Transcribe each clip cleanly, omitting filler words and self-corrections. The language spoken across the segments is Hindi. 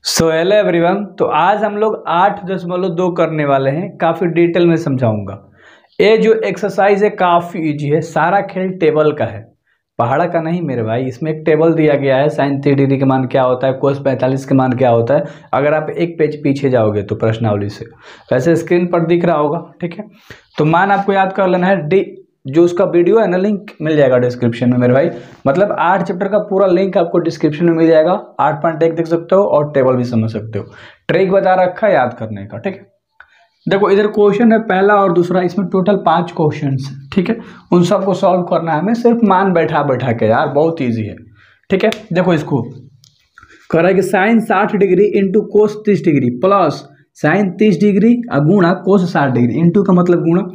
So hello everyone. तो आज हम लोग 8.2 करने वाले हैं। काफ़ी डिटेल में समझाऊंगा। ये जो एक्सरसाइज है काफ़ी इजी है। सारा खेल टेबल का है, पहाड़ा का नहीं मेरे भाई। इसमें एक टेबल दिया गया है, साइन 3 डिग्री का मान क्या होता है, कोस 45 का मान क्या होता है। अगर आप एक पेज पीछे जाओगे तो प्रश्नावली से, वैसे स्क्रीन पर दिख रहा होगा, ठीक है। तो मान आपको याद कर लेना है। डी जो उसका वीडियो है ना, लिंक मिल जाएगा डिस्क्रिप्शन में मेरे भाई। मतलब 8 चैप्टर का पूरा लिंक आपको डिस्क्रिप्शन में मिल जाएगा। 8.1 देख सकते हो और टेबल भी समझ सकते हो। ट्रिक बता रखा है याद करने का, ठीक है। देखो इधर क्वेश्चन है पहला और दूसरा, इसमें टोटल 5 क्वेश्चन है, ठीक है। उन सबको सॉल्व करना है हमें, सिर्फ मान बैठा बैठा के यार, बहुत ईजी है, ठीक है। देखो इसको कह रहा है कि sine 60 degree into cos 30 degree plus sine 30 degree गुणा कोस 60 डिग्री। इंटू का मतलब गुणा,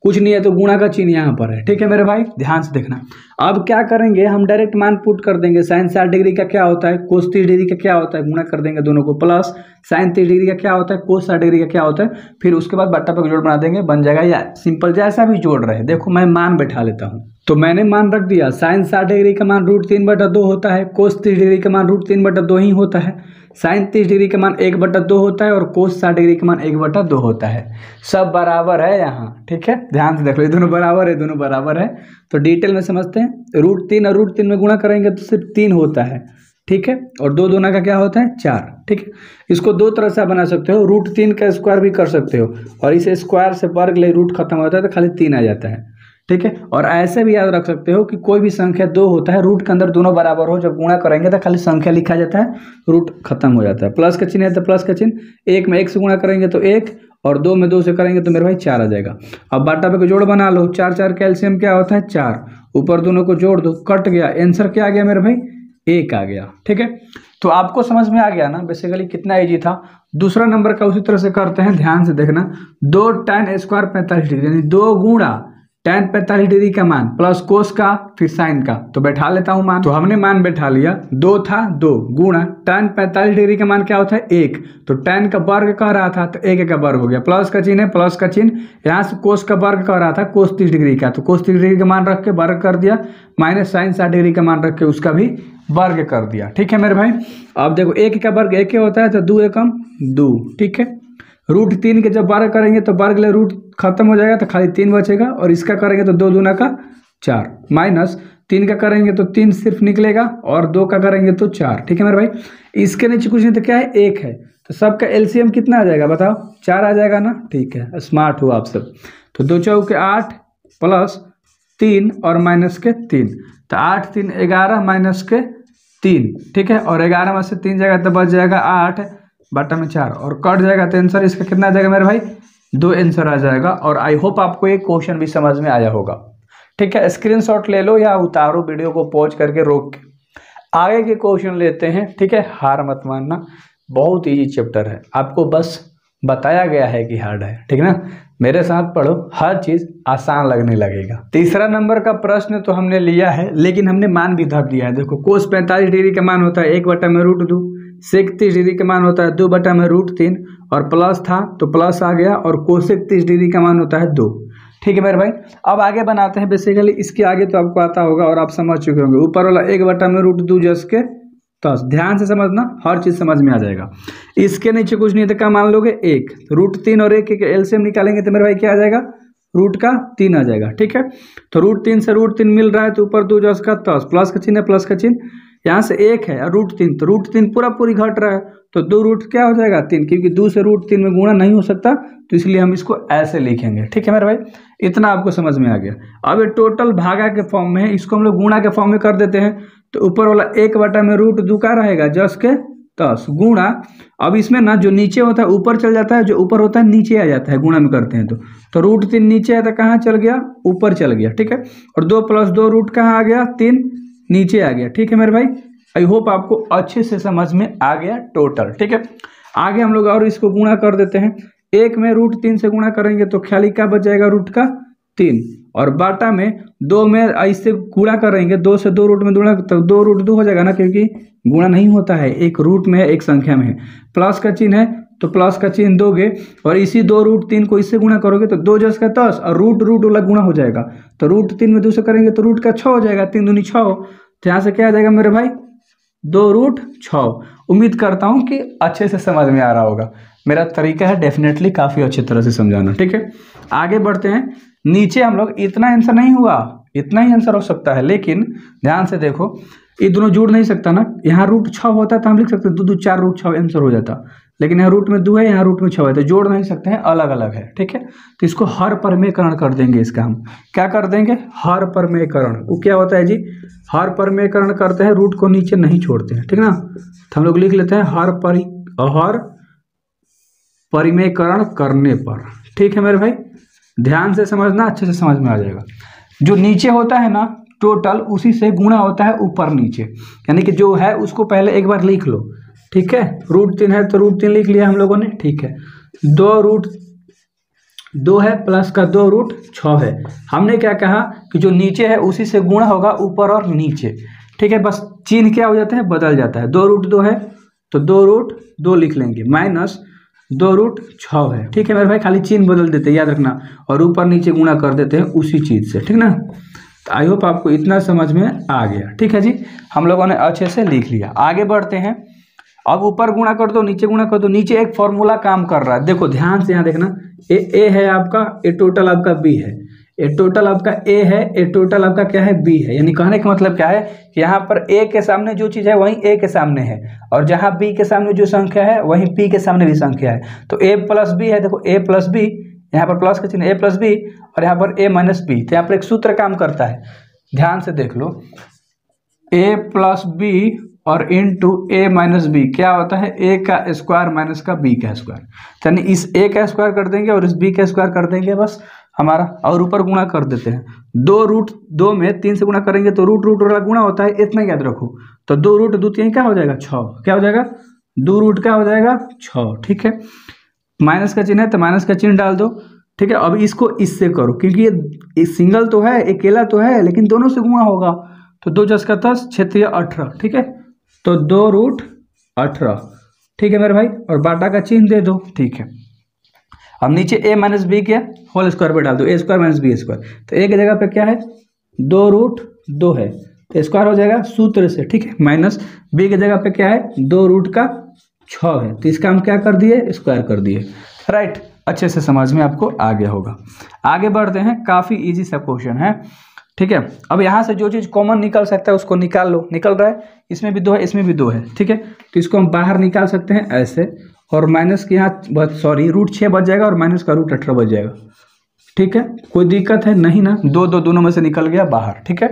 कुछ नहीं है तो गुणा का चिन्ह यहाँ पर है, ठीक है मेरे भाई, ध्यान से देखना। अब क्या करेंगे, हम डायरेक्ट मान पुट कर देंगे। साइन 60 डिग्री का क्या होता है, कोस 30 डिग्री का क्या होता है, गुणा कर देंगे दोनों को, प्लस साइन 30 डिग्री का क्या होता है, कोस 60 डिग्री का क्या होता है। फिर उसके बाद बट्टा पर जोड़ बना देंगे, बन जाएगा। या सिंपल जैसा भी जोड़ रहे, देखो मैं मान बैठा लेता हूँ। तो मैंने मान रख दिया, साइन 60 डिग्री का मान √3/2 होता है, कोस 30 डिग्री का मान √3/2 ही होता है, साइन 30 डिग्री का मान 1/2 होता है और कोस 60 डिग्री का मान 1/2 होता है। सब बराबर है यहाँ, ठीक है। ध्यान से देख लो, ये दोनों बराबर है, दोनों बराबर है। तो डिटेल में समझते हैं। √3 और √3 में गुणा करेंगे तो सिर्फ 3 होता है, ठीक है। और 2 दूना का क्या होता है 4, ठीक है। इसको दो तरह से बना सकते हो, √3 का स्क्वायर भी कर सकते हो, और इसे स्क्वायर से वर्ग ले रूट खत्म होता है तो खाली 3 आ जाता है, ठीक है। और ऐसे भी याद रख सकते हो कि कोई भी संख्या 2 होता है, रूट के अंदर दोनों बराबर हो, जब गुणा करेंगे तो खाली संख्या लिखा जाता है, रूट खत्म हो जाता है। प्लस का चिन्ह है तो प्लस का चिन्ह, 1 में 1 से गुणा करेंगे तो 1, और 2 में 2 से करेंगे तो मेरे भाई 4 आ जाएगा। अब बाटा पे जोड़ बना लो, 4 4 का एलसीएम क्या होता है 4, ऊपर दोनों को जोड़ दो, कट गया, आंसर क्या आ गया मेरे भाई 1 आ गया, ठीक है। तो आपको समझ में आ गया ना बेसिकली कितना इजी था। दूसरा नंबर का उसी तरह से करते हैं, ध्यान से देखना। 2 tan स्क्वायर 45 डिग्री, यानी 2 गुणा tan 45 डिग्री का मान प्लस कोस का फिर साइन का। तो बैठा लेता हूं मान, तो हमने मान बैठा लिया, 2 था 2 गुणा tan 45 डिग्री का मान क्या होता है 1, तो tan का वर्ग कह रहा था तो 1 का वर्ग हो गया, प्लस का चिन्ह है प्लस का चिन्ह, यहाँ से कोस का वर्ग कह रहा था कोस 30 डिग्री का, तो कोस 30 डिग्री का मान रख के वर्ग कर दिया, माइनस साइन 60 डिग्री का मान रख के उसका भी वर्ग कर दिया, ठीक है मेरे भाई। अब देखो 1 का वर्ग 1 होता है तो 2 एकम 2, ठीक है। √3 के जब वर्ग करेंगे तो वर्ग ले रूट खत्म हो जाएगा तो खाली 3 बचेगा, और इसका करेंगे तो 2 दूना का 4, माइनस 3 का करेंगे तो 3 सिर्फ निकलेगा, और 2 का करेंगे तो 4, ठीक है मेरे भाई। इसके नीचे कुछ नहीं तो क्या है 1 है, तो सबका एलसीएम कितना आ जाएगा बताओ, 4 आ जाएगा ना, ठीक है, स्मार्ट हो आप सब। तो 2 चौके 8 प्लस 3 और माइनस के 3, तो 8 3 11 माइनस के 3, ठीक है। और 11 में से 3 जाएगा तो बच जाएगा 8 बटा में 4, और कट जाएगा तो आंसर इसका कितना आ जाएगा मेरे भाई 2 आंसर आ जाएगा। और आई होप आपको ये क्वेश्चन भी समझ में आया होगा, ठीक है। स्क्रीनशॉट ले लो या उतारो, वीडियो को पॉज करके रोक के आगे के क्वेश्चन लेते हैं, ठीक है। हार मत मानना, बहुत इजी चैप्टर है, आपको बस बताया गया है कि हार्ड है, ठीक ना। मेरे साथ पढ़ो, हर चीज आसान लगने लगेगा। तीसरा नंबर का प्रश्न तो हमने लिया है, लेकिन हमने मान भी धर दिया है। देखो कोस 45 डिग्री का मान होता है 1/√2, सेक 30 डिग्री का मान होता है 2/√3, और प्लस था तो प्लस आ गया, और कोसेक 30 डिग्री का मान होता है 2, ठीक है मेरे भाई। अब आगे बनाते हैं। बेसिकली इसके आगे तो आपको आता होगा और आप समझ चुके होंगे। ऊपर वाला 1/√2 जस के 10, ध्यान से समझना, हर चीज समझ में आ जाएगा। इसके नीचे कुछ नहीं तो क्या मान लोगे 1, √3 और 1 के एलसीएम निकालेंगे तो मेरे भाई क्या आ जाएगा, रूट का 3 आ जाएगा, ठीक है। तो √3 से √3 मिल रहा है तो ऊपर 2 जस का 10, प्लस का चिन्ह है प्लस का चिन्ह, यहाँ से 1 है और √3, तो √3 पूरा पूरी घट रहा है, तो 2 रूट क्या हो जाएगा 3, क्योंकि 2 से √3 में गुणा नहीं हो सकता, तो इसलिए हम इसको ऐसे लिखेंगे, ठीक है मेरे भाई। इतना आपको समझ में आ गया। अब ये टोटल भागा के फॉर्म में है, इसको हम लोग गुणा के फॉर्म में कर देते हैं। तो ऊपर वाला 1/√2 का रहेगा जस के 10 गुणा, अब इसमें ना जो नीचे होता है ऊपर चल जाता है, जो ऊपर होता है नीचे आ जाता है, गुणा में करते हैं तो √3 नीचे है तो कहाँ चल गया, ऊपर चल गया, ठीक है। और 2 + 2 रूट कहाँ आ गया 3 नीचे आ गया, ठीक है मेरे भाई। आई होप आपको अच्छे से समझ में आ गया टोटल, ठीक है। आगे हम लोग और इसको गुणा कर देते हैं। 1 में √3 से गुणा करेंगे तो ख्याली क्या बच जाएगा, रूट का 3, और बाटा में 2 में ऐसे गुणा करेंगे, 2 से 2 रूट में गुणा तो 2√2 हो जाएगा ना, क्योंकि गुणा नहीं होता है, एक रूट में है एक संख्या में है। प्लस का चिन्ह है तो प्लस का चिन्ह दोगे, और इसी 2√3 को इससे गुणा करोगे तो 2 जस का 10, और रूट वाला गुणा हो जाएगा, तो √3 में 2 से करेंगे तो रूट का 6 हो जाएगा, 3 दूनी 6, तो यहाँ से क्या आ जाएगा मेरे भाई 2√6। उम्मीद करता हूँ कि अच्छे से समझ में आ रहा होगा। मेरा तरीका है डेफिनेटली काफ़ी अच्छी तरह से समझाना, ठीक है। आगे बढ़ते हैं। नीचे हम लोग इतना आंसर नहीं हुआ, इतना ही आंसर हो सकता है, लेकिन ध्यान से देखो ये दोनों जुड़ नहीं सकता ना। यहाँ √6 होता तो हम लिख सकते 2 2 4√6 आंसर हो जाता, लेकिन यहाँ रूट में 2 है, यहाँ रूट में 6 है, तो जोड़ नहीं सकते हैं, अलग अलग है, ठीक है। तो इसको हर परमेयकरण कर देंगे। इसका हम क्या कर देंगे, हर परमेयकरण। वो क्या होता है जी, हर परमेयकरण करते हैं, रूट को नीचे नहीं छोड़ते हैं, ठीक ना। तो हम लोग लिख लेते हैं हर परिमेयकरण करने पर, ठीक है मेरे भाई। ध्यान से समझना, अच्छे से समझ में आ जाएगा। जो नीचे होता है ना टोटल, उसी से गुणा होता है ऊपर नीचे, यानी कि जो है उसको पहले एक बार लिख लो, ठीक है। √3 है तो √3 लिख लिया हम लोगों ने, ठीक है। 2√2 है प्लस का 2√6 है। हमने क्या कहा कि जो नीचे है उसी से गुणा होगा ऊपर और नीचे, ठीक है। बस चिन्ह क्या हो जाता है, बदल जाता है। 2√2 है तो 2√2 लिख लेंगे, माइनस 2√6 है, ठीक है मेरे भाई। खाली चिन्ह बदल देते हैं, याद रखना, और ऊपर नीचे गुणा कर देते हैं उसी चीज़ से, ठीक ना। तो आई होप आपको इतना समझ में आ गया, ठीक है जी। हम लोगों ने अच्छे से लिख लिया। आगे बढ़ते हैं। अब ऊपर गुणा कर दो, नीचे गुणा कर दो। नीचे एक फॉर्मूला काम कर रहा है, देखो ध्यान से यहाँ देखना। ए है आपका, ए टोटल आपका बी है, ए टोटल आपका ए है, ए टोटल आपका क्या है, बी है। यानी कहने का मतलब क्या है कि यहाँ पर ए के सामने जो चीज़ है वहीं ए के सामने है, और जहाँ बी के सामने जो संख्या है वहीं पी के सामने भी संख्या है। तो ए प्लस बी है, देखो ए प्लस बी, यहाँ पर प्लस का चिन्ह, ए प्लस बी, और यहाँ पर ए माइनस बी। तो यहाँ पर एक सूत्र काम करता है, ध्यान से देख लो। ए प्लस बी और इंटू ए माइनस बी क्या होता है, ए का स्क्वायर माइनस का बी का स्क्वायर। यानी इस ए का स्क्वायर कर देंगे और इस बी का स्क्वायर कर देंगे बस हमारा, और ऊपर गुणा कर देते हैं। 2√2 में 3 से गुणा करेंगे तो रूट वाला गुणा होता है, इतना याद रखो। तो 2√2 3 क्या हो जाएगा, 6। क्या हो जाएगा, 2 क्या हो जाएगा, 6, ठीक है। माइनस का चिन्ह है तो माइनस का चिन्ह डाल दो, ठीक है। अब इसको इससे करो, क्योंकि ये सिंगल तो है, अकेला तो है, लेकिन दोनों से गुणा होगा। तो 2 × 10 क्षेत्रीय 18, ठीक है। तो 2√18, ठीक है मेरे भाई, और बाटा का चिन्ह दे दो, ठीक है। अब नीचे a माइनस बी के होल स्क्वायर पे डाल दो, a² माइनस बी स्क्वायर। तो a की जगह पे क्या है, 2√2 है, तो स्क्वायर हो जाएगा सूत्र से, ठीक है। माइनस b की जगह पे क्या है, 2√6 है, तो इसका हम क्या कर दिए, स्क्वायर कर दिए, राइट। अच्छे से समझ में आपको आ गया होगा। आगे बढ़ते हैं, काफ़ी इजी सा क्वेश्चन है, ठीक है। अब यहाँ से जो चीज़ कॉमन निकल सकता है उसको निकाल लो। निकल रहा है, इसमें भी 2 है, इसमें भी 2 है, ठीक है। तो इसको हम बाहर निकाल सकते हैं ऐसे, और माइनस के यहाँ √6 बच जाएगा और माइनस का √18 बच जाएगा, ठीक है। कोई दिक्कत है नहीं ना, दोनों में से निकल गया बाहर, ठीक है।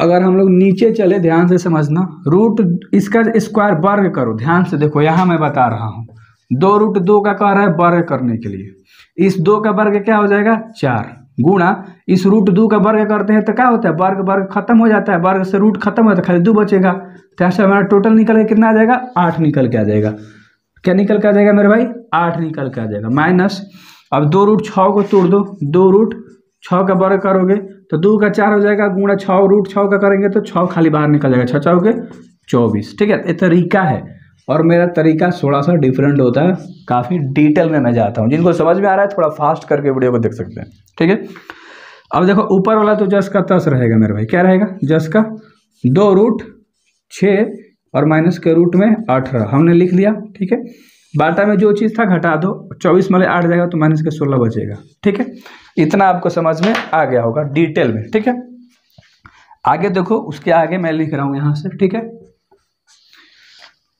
अगर हम लोग नीचे चले, ध्यान से समझना, इसका स्क्वायर वर्ग करो। ध्यान से देखो, यहाँ मैं बता रहा हूँ, 2√2 का कह रहा है वर्ग करने के लिए। इस 2 का वर्ग क्या हो जाएगा, 4, गुणा इस √2 का वर्ग करते हैं तो क्या होता है, वर्ग खत्म हो जाता है, वर्ग से रूट खत्म होता है, खाली 2 बचेगा। तो ऐसे हमारा टोटल निकल के कितना आ जाएगा, 8 निकल के आ जाएगा। क्या निकल के आ जाएगा मेरे भाई, 8 निकल के आ जाएगा। माइनस, अब 2√6 को तोड़ दो, 2√6 का वर्ग करोगे तो 2 का 4 हो जाएगा, गुणा 6√6 का करेंगे तो 6 खाली बाहर निकल जाएगा, 6 × 4 = 24, ठीक है। ये तरीका है, और मेरा तरीका थोड़ा सा डिफरेंट होता है, काफ़ी डिटेल में मैं जाता हूँ। जिनको समझ में आ रहा है थोड़ा फास्ट करके वीडियो को देख सकते हैं, ठीक है। अब देखो ऊपर वाला तो जस का तस रहेगा मेरे भाई, क्या रहेगा, जस का 2√6 और माइनस के रूट में 18 हमने लिख लिया, ठीक है। बाटा में जो चीज़ था घटा दो, 24 में 8 जाएगा तो माइनस के 16 बचेगा, ठीक है। इतना आपको समझ में आ गया होगा डिटेल में, ठीक है। आगे देखो, उसके आगे मैं लिख रहा हूँ यहाँ से, ठीक है।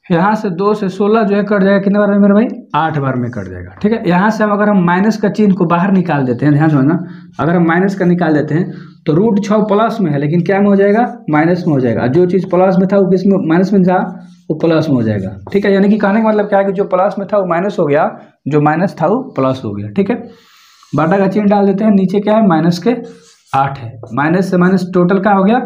यहाँ से 2 से 16 जो है कट जाएगा, कितने बार में मेरे भाई, 8 बार में कट जाएगा, ठीक है। यहाँ से हम अगर हम माइनस का चिन्ह को बाहर निकाल देते हैं, ध्यान समझना, अगर हम माइनस का निकाल देते हैं तो √6 प्लस में है, लेकिन क्या में हो जाएगा, माइनस में हो जाएगा। जो चीज़ प्लस में था वो किस में, माइनस में था, वो प्लस में हो जाएगा, ठीक है। यानी कि कहने का मतलब क्या है कि जो प्लस में था वो माइनस हो गया, जो माइनस था वो प्लस हो गया, ठीक है। बाटा का चिन्ह डाल देते हैं, नीचे क्या है, माइनस के 8 है, माइनस से माइनस टोटल क्या हो गया,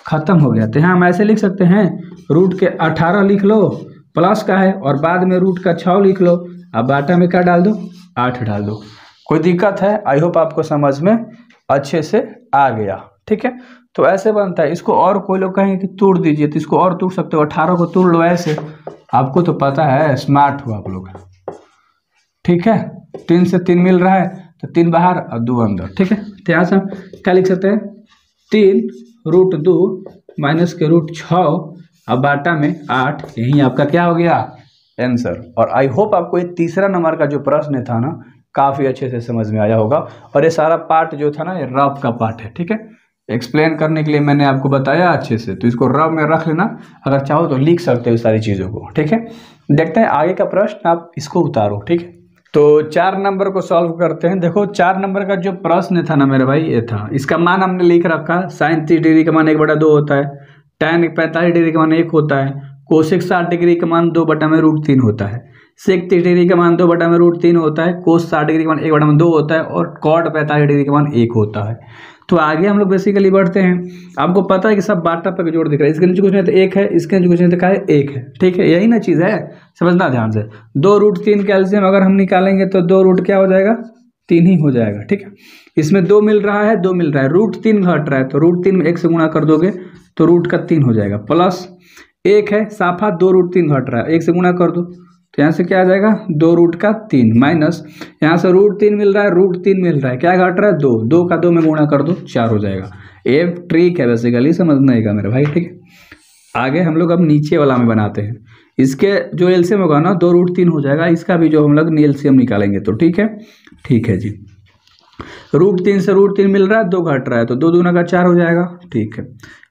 खत्म हो गया। तो यहाँ हम ऐसे लिख सकते हैं, रूट के 18 लिख लो, प्लस का है, और बाद में रूट का 6 लिख लो, अब बाटा में क्या डाल दो, 8 डाल दो। कोई दिक्कत है, आई होप आपको समझ में अच्छे से आ गया, ठीक है। तो ऐसे बनता है। इसको और कोई लोग कहेंगे कि तोड़ दीजिए, तो इसको और तोड़ सकते हो, 18 को तोड़ लो ऐसे, आपको तो पता है, स्मार्ट हो आप लोग, ठीक है। 3 से 3 मिल रहा है तो 3 बाहर और 2 अंदर, ठीक है। तो यहाँ से हम क्या लिख सकते हैं, 3√2 माइनस के √6 अब बाटा में 8, यही आपका क्या हो गया आंसर। और आई होप आपको ये तीसरा नंबर का जो प्रश्न था ना काफ़ी अच्छे से समझ में आया होगा। और ये सारा पार्ट जो था ना ये रफ का पार्ट है, ठीक है। एक्सप्लेन करने के लिए मैंने आपको बताया अच्छे से, तो इसको रफ में रख लेना, अगर चाहो तो लिख सकते हो सारी चीज़ों को, ठीक है। देखते हैं आगे का प्रश्न, आप इसको उतारो, ठीक है। तो 4 नंबर को सॉल्व करते हैं। देखो 4 नंबर का जो प्रश्न था ना मेरे भाई ये था, इसका मान हमने लिख रखा, sin 30 डिग्री का मान 1/2 होता है, tan 45 डिग्री का मान 1 होता है, कोसेक 60 डिग्री का मान 2/√3 होता है, सेक 30 डिग्री का मान 2/√3 होता है, कोस 60 डिग्री का मान 1/2 होता है, और कॉट 45 डिग्री का मान 1 होता है। तो आगे हम लोग बेसिकली बढ़ते हैं। आपको पता है कि सब बाटा पे जोड़ दिख रहा है, इसके नीचे कुछ नहीं तो 1 है, इसके नीचे कुछ नहीं तो क्या है 1 है, ठीक है। यही ना चीज़ है, समझना ध्यान से। 2√3 कैल्शियम अगर हम निकालेंगे तो 2 रूट क्या हो जाएगा 3 ही हो जाएगा, ठीक है। इसमें 2 मिल रहा है, 2 मिल रहा है, √3 घट रहा है, तो √3 में 1 से गुणा कर दोगे तो रूट का 3 हो जाएगा, प्लस 1 है साफा 2√3 घट रहा है, 1 से गुणा कर दो तो यहाँ से क्या आ जाएगा 2 रूट का 3, माइनस यहाँ से √3 मिल रहा है, √3 मिल रहा है, क्या घट रहा है 2, 2 का 2 में गुणा कर दो 4 हो जाएगा। ये ट्रिक है बेसिकली, समझने का मेरे भाई, ठीक है। आगे हम लोग अब नीचे वाला में बनाते हैं। इसके जो एलसीएम होगा ना 2√3 हो जाएगा, इसका भी जो हम लोग एलसीएम निकालेंगे तो ठीक है, ठीक है जी। √3 से √3 मिल रहा है, 2 घट रहा है, तो 2 दूना का 4 हो जाएगा, ठीक है।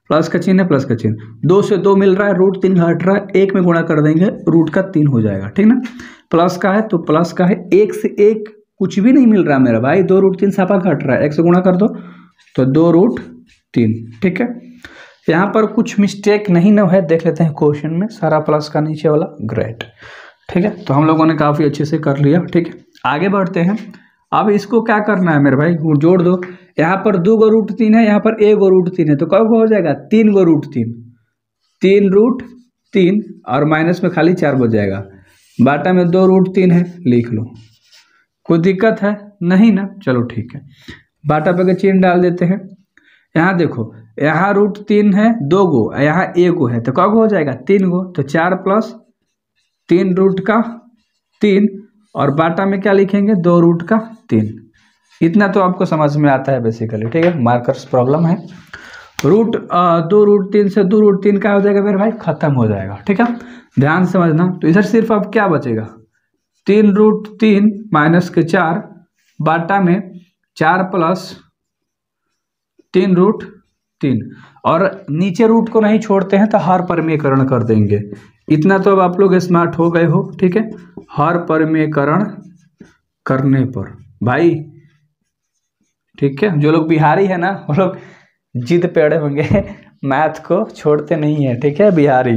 प्लस का चिन्ह है, प्लस का चिन्ह, 2 से 2 मिल रहा है, √3 घट रहा है, 1 में गुणा कर देंगे रूट का 3 हो जाएगा, ठीक ना। प्लस का है तो प्लस का है, 1 से 1 कुछ भी नहीं मिल रहा मेरा भाई, 2√3 साफा घट रहा है, 1 से गुणा कर दो तो 2√3, ठीक है। यहाँ पर कुछ मिस्टेक नहीं ना है, देख लेते हैं क्वेश्चन में, सारा प्लस का नीचे वाला, ग्रेट, ठीक है। तो हम लोगों ने काफ़ी अच्छे से कर लिया, ठीक है। आगे बढ़ते हैं। अब इसको क्या करना है मेरे भाई, जोड़ दो। यहाँ पर 2 √3 है, यहाँ पर 1 √3 है, तो कब हो जाएगा 3 √3, 3√3 और माइनस में खाली 4 बच जाएगा। बाटा में 2 √3 है, लिख लो, कोई दिक्कत है नहीं ना, चलो ठीक है। बाटा पे के चिन्ह डाल देते हैं। यहाँ देखो, यहाँ √3 है 2 गो, यहाँ 1 गो है, तो कब हो जाएगा 3 गो, तो 4 + 3 रूट का 3, और बाटा में क्या लिखेंगे 2 रूट का 3। इतना तो आपको समझ में आता है बेसिकली, ठीक है। मार्कर्स प्रॉब्लम है। 2 √3 से 2 √3 क्या हो जाएगा मेरे भाई, खत्म हो जाएगा, ठीक है। ध्यान समझना। तो इधर सिर्फ अब क्या बचेगा 3 √3 माइनस के 4, बाटा में 4 + 3 √3, और नीचे रूट को नहीं छोड़ते हैं तो हर परिमेयकरण कर देंगे। इतना तो अब आप लोग स्मार्ट हो गए हो, ठीक है। हर परिमेयकरण करने पर भाई, ठीक है, जो लोग बिहारी है ना वो लोग जिद पे अड़े होंगे, मैथ को छोड़ते नहीं है, ठीक है, बिहारी,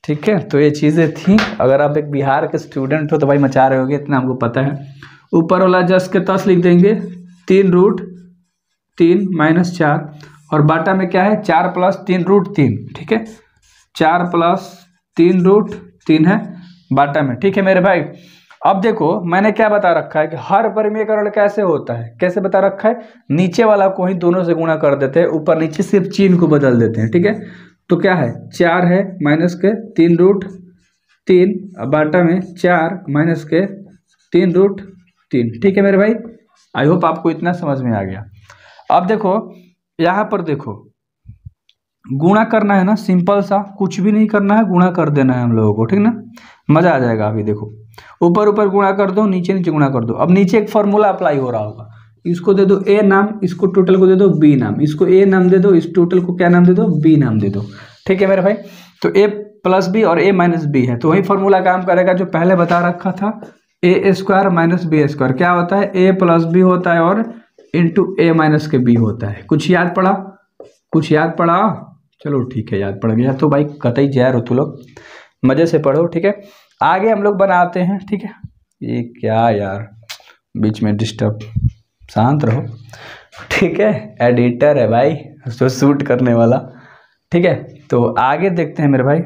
ठीक है। तो ये चीज़ें थी। अगर आप एक बिहार के स्टूडेंट हो तो भाई मचा रहे होगे, इतना हमको पता है। ऊपर वाला जस के तस लिख देंगे, 3 √3 माइनस 4, और बाटा में क्या है 4 + 3 √3, ठीक है, 4 + 3 √3 है बाटा में, ठीक है मेरे भाई। अब देखो मैंने क्या बता रखा है कि हर परिमेयकरण कैसे होता है, कैसे बता रखा है, नीचे वाला को ही दोनों से गुणा कर देते हैं, ऊपर नीचे सिर्फ चिन्ह को बदल देते हैं, ठीक है। तो क्या है 4 है माइनस के 3 √3, बाटा में 4 माइनस के 3 √3, ठीक है मेरे भाई। आई होप आपको इतना समझ में आ गया। अब देखो यहाँ पर देखो, गुणा करना है ना, सिंपल सा, कुछ भी नहीं करना है, गुणा कर देना है हम लोगों को, ठीक ना, मजा आ जाएगा। अभी देखो ऊपर ऊपर गुणा कर दो, नीचे नीचे गुणा कर दो। अब नीचे एक फॉर्मूला अप्लाई हो रहा होगा, इसको दे दो ए नाम, इसको टोटल को दे दो बी नाम, इसको ए नाम दे दो, इस टोटल को क्या नाम दे दो बी नाम दे दो, ठीक है मेरे भाई। तो ए + बी और a - b है, तो वही फॉर्मूला काम करेगा जो पहले बता रखा था, a² - b², क्या होता है a + b होता है और इंटू a - के b होता है। कुछ याद पड़ा, कुछ याद पड़ा, चलो ठीक है, याद पड़ गया तो भाई कतई जय रो, तू लोग मजे से पढ़ो, ठीक है। आगे हम लोग बनाते हैं, ठीक है। ये क्या यार बीच में डिस्टर्ब, शांत रहो, ठीक है। एडिटर है भाई उसको शूट करने वाला, ठीक है। तो आगे देखते हैं मेरे भाई,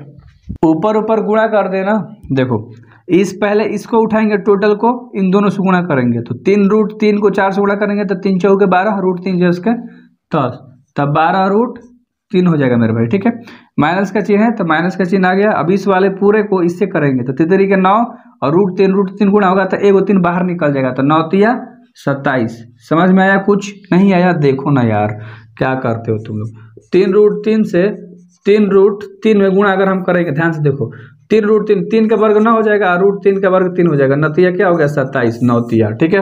ऊपर ऊपर गुणा कर देना। देखो इस पहले इसको उठाएंगे, टोटल को इन दोनों से गुणा करेंगे, तो 3 √3 को 4 से गुणा करेंगे तो 3 × 4 = 12, √3 × 10, तब 12 √3 हो जाएगा मेरे भाई, ठीक है। माइनस का चिन्ह है तो माइनस का चिन्ह आ गया। अब इस वाले पूरे को इससे करेंगे तो 3 के 9 और √3 गुणा होगा तो 1 3 बाहर निकल जाएगा, तो 9 × 27। समझ में आया, कुछ नहीं आया देखो ना यार, क्या करते हो तुम लोग। 3 √3 से 3√3 में गुणा अगर हम करेंगे, ध्यान से देखो, 3√3, 3 का वर्ग 9 हो जाएगा, √3 का वर्ग 3 हो जाएगा, नतीजा क्या हो गया 27, नौतिया, ठीक है।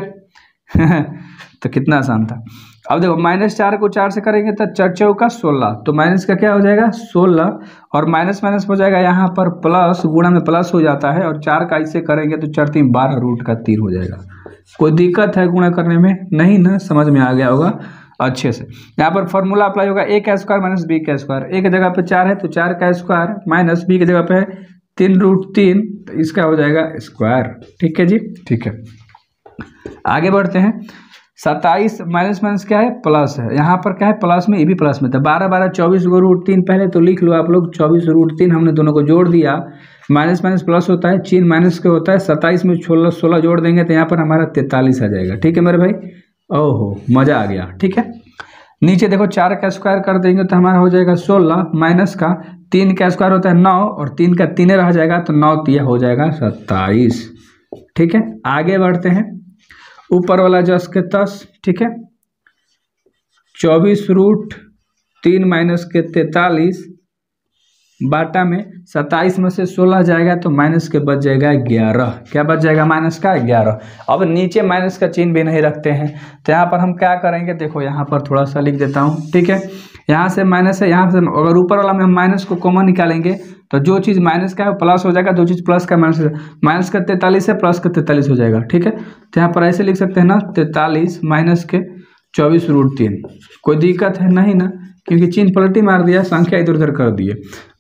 तो कितना आसान था। अब देखो -4 को 4 से करेंगे तो 4 चौका 16, तो माइनस का क्या हो जाएगा 16, और माइनस माइनस हो जाएगा यहाँ पर प्लस, गुणा में प्लस हो जाता है, और 4 का इससे करेंगे तो 4 3 12 √3 हो जाएगा। कोई दिक्कत है गुणा करने में? नहीं ना, समझ में आ गया होगा अच्छे से। यहाँ पर फॉर्मूला अप्लाई होगा a² माइनस b², a की जगह पे 4 है तो 4 का स्क्वायर, माइनस b की जगह पे है 3√3, तो इसका हो जाएगा स्क्वायर, ठीक है जी, ठीक है। आगे बढ़ते हैं। 27 माइनस माइनस क्या है, प्लस है, यहाँ पर क्या है प्लस में, ये भी प्लस में था, 12 12 24 को √3, पहले तो लिख लो आप लोग 24√3, हमने दोनों को जोड़ दिया, माइनस माइनस प्लस होता है, चिन्ह माइनस का होता है, 27 में 16 जोड़ देंगे तो यहाँ पर हमारा 43 आ जाएगा, ठीक है मेरे भाई। ओहो मजा आ गया, ठीक है। नीचे देखो 4 का स्क्वायर कर देंगे तो हमारा हो जाएगा 16, माइनस का 3 का स्क्वायर होता है 9, और 3 का 3 रह जाएगा तो 9 तिया हो जाएगा 27, ठीक है। आगे बढ़ते हैं, ऊपर वाला 10 के 10, ठीक है, 24√3 माइनस के 43 बाटा में 27 में से 16 जाएगा तो माइनस के बच जाएगा 11, क्या बच जाएगा माइनस का 11। अब नीचे माइनस का चिन्ह भी नहीं रखते हैं तो यहाँ पर हम क्या करेंगे, देखो यहाँ पर थोड़ा सा लिख देता हूँ, ठीक है। यहाँ से माइनस है, यहाँ से अगर ऊपर वाला में हम माइनस को कॉमन निकालेंगे तो जो चीज़ माइनस का है प्लस हो जाएगा, जो चीज़ प्लस का माइनस का 43 है, प्लस का 43 हो जाएगा, ठीक है। तो यहाँ पर ऐसे लिख सकते हैं ना, 43 माइनस के 24√3, कोई दिक्कत है नहीं ना, क्योंकि चिन्ह पलटी मार दिया, संख्या इधर उधर कर दिए,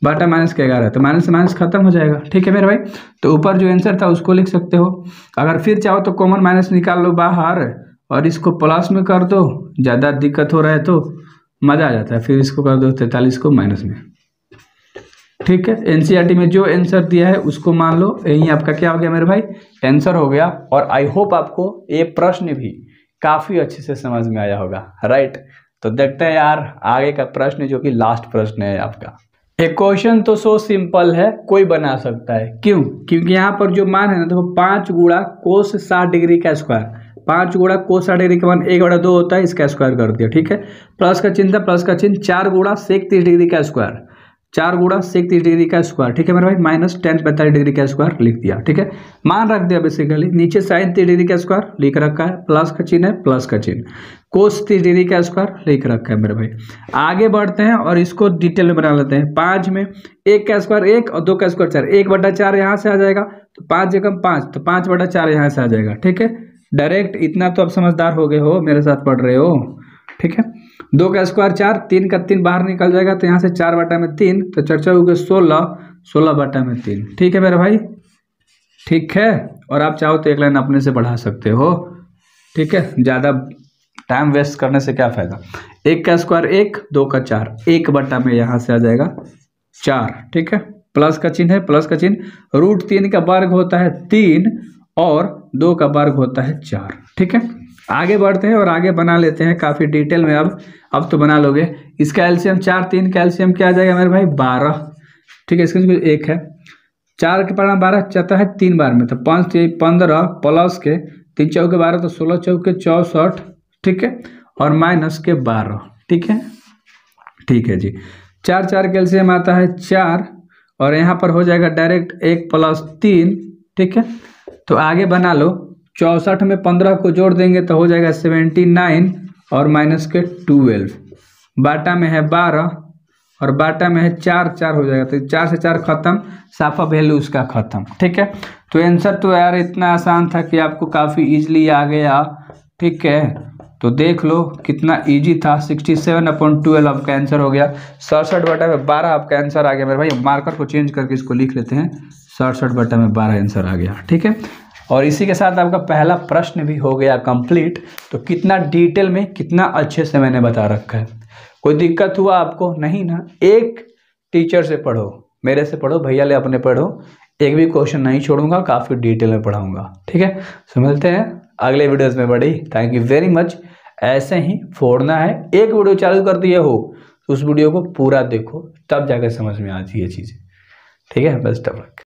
बाटा माइनस का 11, तो माइनस से माइनस खत्म हो जाएगा, ठीक है मेरे भाई। तो ऊपर जो आंसर था उसको लिख सकते हो, अगर फिर चाहो तो कॉमन माइनस निकाल लो बाहर और इसको प्लस में कर दो, ज़्यादा दिक्कत हो रहा है तो मज़ा आ जाता है, फिर इसको कर दो 43 को माइनस में, ठीक है। एनसीईआरटी में जो आंसर दिया है उसको मान लो, यही आपका क्या हो गया मेरे भाई, आंसर हो गया। और आई होप आपको ये प्रश्न भी काफ़ी अच्छे से समझ में आया होगा, राइट। तो देखते हैं यार आगे का प्रश्न, जो कि लास्ट प्रश्न है आपका। एक क्वेश्चन तो सो सिंपल है, कोई बना सकता है, क्यों? क्योंकि यहाँ पर जो मान है ना, देखो 5 गुणा कोस 60 डिग्री का स्क्वायर, 5 गुणा कोस 60 डिग्री का मान 1/2 होता है, इसका स्क्वायर कर दिया, ठीक है। प्लस का चिन्ह था, प्लस का चिन्ह, 4 गुणा सेक 30 डिग्री का स्क्वायर, 4 गुणा सेक 30 डिग्री का स्क्वायर, ठीक है मेरे भाई, माइनस tan 45 डिग्री का स्क्वायर लिख दिया, ठीक है। मान रख दिया बेसिकली, नीचे साइन 30 डिग्री का स्क्वायर लिख रखा है, प्लस का चिन्ह है, प्लस का चिन्ह, कोस 30 डिग्री का स्क्वायर लिख रखा है मेरे भाई। आगे बढ़ते हैं और इसको डिटेल में बना लेते हैं। 5 में 1 का स्क्वायर 1 और 2 का स्क्वायर 4, 1/4 यहाँ से आ जाएगा, तो 5 एकम 5, तो 5/4 यहाँ से आ जाएगा, ठीक है। डायरेक्ट इतना तो आप समझदार हो गए हो, मेरे साथ पढ़ रहे हो, ठीक है। 2 का स्क्वायर 4, 3 का 3 बाहर निकल जाएगा, तो यहाँ से 4/3, तो 4 हो गए 16, 16/3, ठीक है मेरे भाई, ठीक है। और आप चाहो तो एक लाइन अपने से बढ़ा सकते हो, ठीक है, ज़्यादा टाइम वेस्ट करने से क्या फ़ायदा। 1 का स्क्वायर 1, 2 का 4, 1 में यहाँ से आ जाएगा 4, ठीक है। प्लस का चिन्ह है, प्लस का चिन्ह, √3 का वर्ग होता है 3 और 2 का वर्ग होता है 4, ठीक है। आगे बढ़ते हैं और आगे बना लेते हैं काफ़ी डिटेल में। अब तो बना लोगे। इसका एलसीएम 4 3 का एलसीएम क्या आ जाएगा मेरे भाई 12, ठीक है। इसका 1 है, 4 के पढ़ना 12 चाहता है 3 बार में, तो 5 3 15 प्लस के 3 चौके 12, तो 16 चौके 64, ठीक है, और माइनस के 12, ठीक है, ठीक है जी। 4 4 के एलसीएम आता है 4, और यहाँ पर हो जाएगा डायरेक्ट 1 + 3, ठीक है। तो आगे बना लो, 64 में 15 को जोड़ देंगे तो हो जाएगा 79 और माइनस के 12, बाटा में है 12 और बाटा में है 4 4 हो जाएगा, तो 4 से 4 खत्म, साफा वैल्यू उसका खत्म, ठीक है। तो आंसर तो यार इतना आसान था कि आपको काफ़ी इजीली आ गया, ठीक है। तो देख लो कितना इजी था, 67/12 आपका आंसर हो गया, 67/12 आपका आंसर आ गया मेरे भाई। मार्कर को चेंज करके इसको लिख लेते हैं, 67/12 आंसर आ गया, ठीक है। और इसी के साथ आपका पहला प्रश्न भी हो गया कंप्लीट। तो कितना डिटेल में, कितना अच्छे से मैंने बता रखा है। कोई दिक्कत हुआ आपको? नहीं ना। एक टीचर से पढ़ो, मेरे से पढ़ो, भैया ले अपने पढ़ो, एक भी क्वेश्चन नहीं छोड़ूंगा, काफ़ी डिटेल में पढ़ाऊंगा, ठीक है। तो मिलते हैं अगले वीडियोज़ में बड़ी। Thank you very much. ऐसे ही फोड़ना है, एक वीडियो चालू कर दिए हो तो उस वीडियो को पूरा देखो, तब जाकर समझ में आती है चीज़ें, ठीक है। Best of luck.